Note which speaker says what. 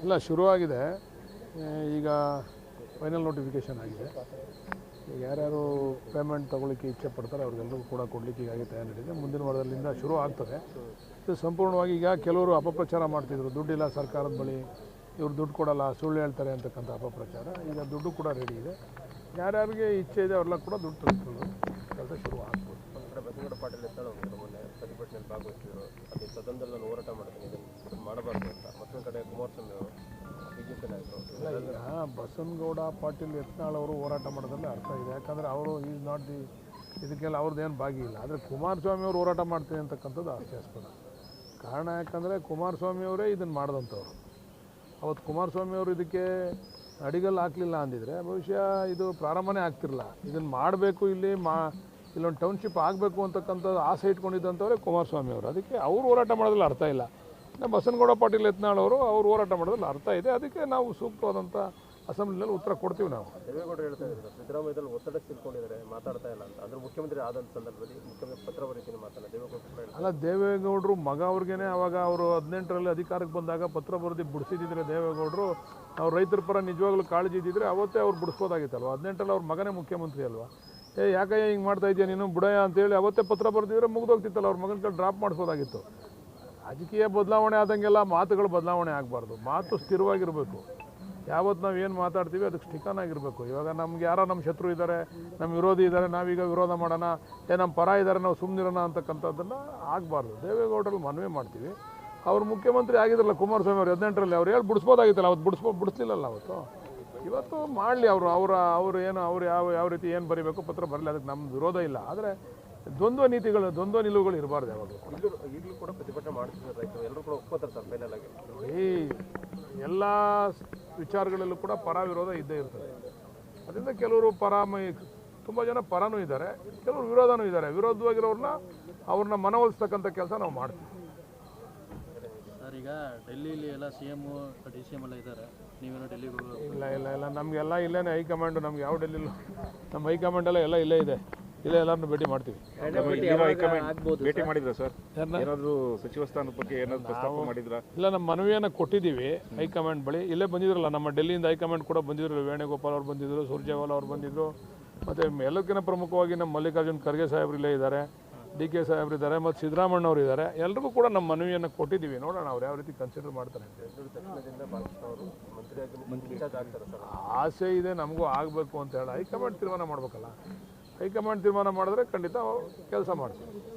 Speaker 1: ಇಲ್ಲ ಶುರುವಾಗಿದೆ. ಈಗ ಫೈನಲ್ ನೋಟಿಫಿಕೇಷನ್ ಆಗಿದೆ. ಈಗ ಯಾರ್ಯಾರು ಪೇಮೆಂಟ್ ತೊಗೊಳ್ಳಿಕ್ಕೆ ಇಚ್ಛೆ ಪಡ್ತಾರೆ ಅವ್ರಿಗೆಲ್ಲರಿಗೂ ಕೂಡ ಕೊಡಲಿಕ್ಕೆ ಈಗಾಗಲೇ ತಯಾರಿ ನಡೆದಿದೆ. ಮುಂದಿನ ವಾರದಲ್ಲಿಂದ ಶುರು ಆಗ್ತದೆ. ಇದು ಸಂಪೂರ್ಣವಾಗಿ ಈಗ ಕೆಲವರು ಅಪಪ್ರಚಾರ ಮಾಡ್ತಿದ್ರು, ದುಡ್ಡಿಲ್ಲ ಸರ್ಕಾರದ ಬಳಿ, ಇವ್ರು ದುಡ್ಡು ಕೊಡಲ್ಲ, ಸುಳ್ಳು ಹೇಳ್ತಾರೆ ಅಂತಕ್ಕಂಥ ಅಪಪ್ರಚಾರ. ಈಗ ದುಡ್ಡು ಕೂಡ ರೆಡಿ ಇದೆ. ಯಾರ್ಯಾರಿಗೆ ಇಚ್ಛೆ ಇದೆ ಅವ್ರೆಲ್ಲ ಕೂಡ ದುಡ್ಡು ತೆಗೆದುಕೊಳ್ಳೋದು ಕೆಲಸ ಶುರು ಆಗ್ಬೋದು.
Speaker 2: ಬಸನಗೌಡ ಪಾಟೀಲ್ ಹೋಗಿದ್ರು ಮೊನ್ನೆ ಪ್ರತಿಭಟನೆಯಲ್ಲಿ ಭಾಗವಹಿಸಿದ್ರು. ಅದು ಸದನದಲ್ಲಿ ನಾನು ಹೋರಾಟ ಮಾಡ್ತೀನಿ, ಇದನ್ನು ಮಾಡಬಾರ್ದು ಅಂತ. ಮತ್ತೊಂದು ಕಡೆ ಕುಮಾರಸ್ವಾಮಿ ಅವರು ಬಿಜೆಪಿ ನಾಯಕರು
Speaker 1: ಈಗ ಬಸನಗೌಡ ಪಾಟೀಲ್ ಯತ್ನಾಳ್ ಅವರು ಹೋರಾಟ ಮಾಡೋದ್ರಲ್ಲಿ ಅರ್ಥ ಇದೆ. ಯಾಕಂದರೆ ಅವರು ಈಸ್ ನಾಟ್ ದಿ ಇದಕ್ಕೆಲ್ಲ ಅವ್ರದ್ದೇನು ಭಾಗಿ ಇಲ್ಲ. ಆದರೆ ಕುಮಾರಸ್ವಾಮಿ ಅವರು ಹೋರಾಟ ಮಾಡ್ತೀನಿ ಅಂತಕ್ಕಂಥದ್ದು ಹಾಸ್ಯಾಸ್ಪದ. ಕಾರಣ ಯಾಕಂದರೆ ಕುಮಾರಸ್ವಾಮಿ ಅವರೇ ಇದನ್ನು ಮಾಡಿದಂಥವ್ರು. ಅವತ್ತು ಕುಮಾರಸ್ವಾಮಿ ಅವರು ಇದಕ್ಕೆ ಅಡಿಗಲ್ಲು ಹಾಕಲಿಲ್ಲ ಅಂದಿದ್ರೆ ಬಹುಶಃ ಇದು ಪ್ರಾರಂಭನೇ ಆಗ್ತಿರಲ್ಲ. ಇದನ್ನು ಮಾಡಬೇಕು, ಇಲ್ಲೊಂದು ಟೌನ್ಶಿಪ್ ಆಗಬೇಕು ಅಂತಕ್ಕಂಥದ್ದು ಆಸೆ ಇಟ್ಕೊಂಡಿದ್ದಂಥವ್ರೆ ಕುಮಾರಸ್ವಾಮಿ ಅವರು. ಅದಕ್ಕೆ ಅವರು ಹೋರಾಟ ಮಾಡೋದ್ರಲ್ಲಿ ಅರ್ಥ ಇಲ್ಲ. ಬಸನಗೌಡ ಪಾಟೀಲ್ ಯತ್ನಾಳ್ ಅವರು ಹೋರಾಟ ಮಾಡೋದ್ರಲ್ಲಿ ಅರ್ಥ ಇದೆ. ಅದಕ್ಕೆ ನಾವು ಸೂಕ್ತವಾದಂಥ ಅಸೆಂಬ್ಲಿನಲ್ಲಿ ಉತ್ತರ ಕೊಡ್ತೀವಿ. ನಾವು
Speaker 2: ದೇವೇಗೌಡರು ಹೇಳ್ತಾ ಇದ್ದಾರೆ ಸಿದ್ದರಾಮಯ್ಯದಲ್ಲಿ ಒತ್ತಡ ತಿಳ್ಕೊಂಡಿದ್ದಾರೆ, ಮಾತಾಡ್ತಾ ಇಲ್ಲ ಅಂತ. ಅಂದ್ರೆ ಮುಖ್ಯಮಂತ್ರಿ ಆದಂಥ ಸಂದರ್ಭದಲ್ಲಿ ಮುಖ್ಯಮಂತ್ರಿ ಪತ್ರ ಬರೀತೀನಿ ಮಾತಾಡ ದೇವೇಗೌಡರು
Speaker 1: ಅಲ್ಲ, ದೇವೇಗೌಡರು ಮಗ ಅವ್ರಿಗೇನೆ ಅವಾಗ ಅವರು 18ರಲ್ಲಿ ಅಧಿಕಾರಕ್ಕೆ ಬಂದಾಗ ಪತ್ರ ಬರೆದು ಬಿಡಿಸಿದ್ರೆ ದೇವೇಗೌಡರು ಅವ್ರು ರೈತರ ಪರ ನಿಜವಾಗ್ಲೂ ಕಾಳಜಿ ಇದ್ದಿದ್ರೆ ಅವತ್ತೇ ಅವ್ರು ಬಿಡಿಸ್ಬೋದಾಗಿತ್ತಲ್ವ. 18ರಲ್ಲಿ ಅವ್ರ ಮಗನೇ ಮುಖ್ಯಮಂತ್ರಿ ಅಲ್ವಾ. ಯಾಕಯ್ಯ ಹಿಂಗೆ ಮಾಡ್ತಾ ಇದೆಯಾ ನೀನು ಬುಡಯ್ಯ ಅಂತೇಳಿ ಅವತ್ತೇ ಪತ್ರ ಬರೆದಿದ್ರೆ ಮುಗಿದೋಗ್ತಿತ್ತಲ್ಲ. ಅವ್ರ ಮಗನ ಕಡೆ ಡ್ರಾಪ್ ಮಾಡಿಸ್ಬೋದಾಗಿತ್ತು. ರಾಜಕೀಯ ಬದಲಾವಣೆ ಆದಂಗೆಲ್ಲ ಮಾತುಗಳು ಬದಲಾವಣೆ ಆಗಬಾರ್ದು. ಮಾತು ಸ್ಥಿರವಾಗಿರಬೇಕು. ಯಾವತ್ತು ನಾವು ಏನು ಮಾತಾಡ್ತೀವಿ ಅದಕ್ಕೆ ಸ್ಟಿಕನ್ ಆಗಿರಬೇಕು. ಇವಾಗ ನಮ್ಗೆ ಯಾರೋ ನಮ್ಮ ಶತ್ರು ಇದ್ದಾರೆ, ನಮ್ಮ ವಿರೋಧಿ ಇದ್ದಾರೆ, ನಾವೀಗ ವಿರೋಧ ಮಾಡೋಣ, ನಮ್ಮ ಪರ ಇದ್ದಾರೆ ನಾವು ಸುಮ್ಮನಿರೋಣ ಅಂತಕ್ಕಂಥದ್ದನ್ನು ಆಗಬಾರ್ದು. ದೇವೇಗೌಡರಲ್ಲಿ ಮನವಿ ಮಾಡ್ತೀವಿ. ಅವ್ರು ಮುಖ್ಯಮಂತ್ರಿ ಆಗಿದ್ರಲ್ಲ ಕುಮಾರಸ್ವಾಮಿ ಅವರು 18ರಲ್ಲಿ ಅವ್ರು ಹೇಳಿ ಬಿಡಿಸ್ಬೋದಾಗಿತ್ತಲ್ಲ. ಅವತ್ತು ಬಿಡಿಸ್ಲಿಲ್ಲಲ್ಲ ಅವತ್ತು. ಇವತ್ತು ಮಾಡಲಿ ಅವರು ಏನು ಯಾವ ರೀತಿ ಏನು ಬರೀಬೇಕು ಪತ್ರ ಬರಲಿ, ಅದಕ್ಕೆ ನಮ್ಮ ವಿರೋಧ ಇಲ್ಲ. ಆದರೆ ದ್ವಂದ್ವ ನಿಲುವುಗಳು ಇರಬಾರ್ದು ಯಾವಾಗ.
Speaker 2: ಈಗಲೂ ಕೂಡ ಪ್ರತಿಭಟನೆ ಮಾಡ್ತಿದ್ದಾರೆ ರೈತರು, ಎಲ್ಲರೂ ಕೂಡ ಒಪ್ಕೋತಾರೆ ಸರ್ ಫೈನಲ್ ಆಗಿ.
Speaker 1: ಎಲ್ಲ ವಿಚಾರಗಳಲ್ಲೂ ಕೂಡ ಪರ ವಿರೋಧ ಇದ್ದೇ ಇರ್ತದೆ. ಅದರಿಂದ ಕೆಲವರು ತುಂಬ ಜನ ಪರನೂ ಇದ್ದಾರೆ, ಕೆಲವರು ವಿರೋಧನೂ ಇದ್ದಾರೆ. ಅವ್ರನ್ನ ಮನವೊಲಿಸ್ತಕ್ಕಂಥ ಕೆಲಸ ನಾವು ಮಾಡ್ತೀವಿ.
Speaker 3: ಸರ್, ಈಗ ಡೆಲ್ಲಿಲಿ ಎಲ್ಲ CM DCM ಎಲ್ಲ ಇದ್ದಾರೆ, ನೀವೇನೋ ಡೆಲ್ಲಿಗೆ
Speaker 1: ಇಲ್ಲ ನಮಗೆಲ್ಲ ಇಲ್ಲೇ ಹೈಕಮಾಂಡ್. ನಮ್ಗೆ ಯಾವ ಡೆಲ್ಲಿಲೂ ನಮ್ಮ ಹೈಕಮಾಂಡ್ ಎಲ್ಲ ಇಲ್ಲೇ ಇದೆ. ಇಲ್ಲೇ ಎಲ್ಲರನ್ನೂ ಭೇಟಿ ಮಾಡ್ತೀವಿ.
Speaker 4: ಭೇಟಿ ಮಾಡಿದ್ರಾ ಸರ್? ಏನಾದರೂ ಸಚಿವ ಸ್ಥಾನದ ಬಗ್ಗೆ ಏನಾದರೂ ಪ್ರಸ್ತಾಪ ಮಾಡಿದ್ರಾ?
Speaker 1: ಇಲ್ಲ, ನಮ್ಮ ಮನವಿಯನ್ನು ಕೊಟ್ಟಿದ್ದೀವಿ ಹೈಕಮಾಂಡ್ ಬಳಿ. ಇಲ್ಲೇ ಬಂದಿದ್ರಲ್ಲ, ನಮ್ಮ ಡೆಲ್ಲಿಯಿಂದ ಹೈಕಮಾಂಡ್ ಕೂಡ ಬಂದಿದ್ರು. ವೇಣುಗೋಪಾಲ್ ಅವ್ರು ಬಂದಿದ್ದರು, ಸುರ್ಜೇವಾಲಾ ಅವ್ರು ಬಂದಿದ್ದರು. ಮತ್ತು ಎಲ್ಲಕ್ಕಿಂತ ಪ್ರಮುಖವಾಗಿ ನಮ್ಮ ಮಲ್ಲಿಕಾರ್ಜುನ್ ಖರ್ಗೆ ಸಾಹೇಬ್ರು ಇಲ್ಲೇ ಇದ್ದಾರೆ, DK ಸಾಹೇಬ್ರು ಇದ್ದಾರೆ, ಮತ್ತು ಸಿದ್ದರಾಮಣ್ಣ ಅವರು ಇದ್ದಾರೆ. ಎಲ್ರಿಗೂ ಕೂಡ ನಮ್ಮ ಮನವಿಯನ್ನು ಕೊಟ್ಟಿದ್ದೀವಿ. ನೋಡೋಣ ಅವ್ರು ಯಾವ ರೀತಿ ಕನ್ಸಿಡರ್ ಮಾಡ್ತಾರೆ ಅಂತ. ಆಸೆ ಇದೆ ನಮಗೂ ಆಗಬೇಕು ಅಂತ ಹೇಳಿ. ಹೈಕಮಾಂಡ್ ತೀರ್ಮಾನ ಮಾಡಬೇಕಲ್ಲ. ಹೈಕಮಾಂಡ್ ತೀರ್ಮಾನ ಮಾಡಿದ್ರೆ ಖಂಡಿತ ಕೆಲಸ ಮಾಡ್ತೀವಿ.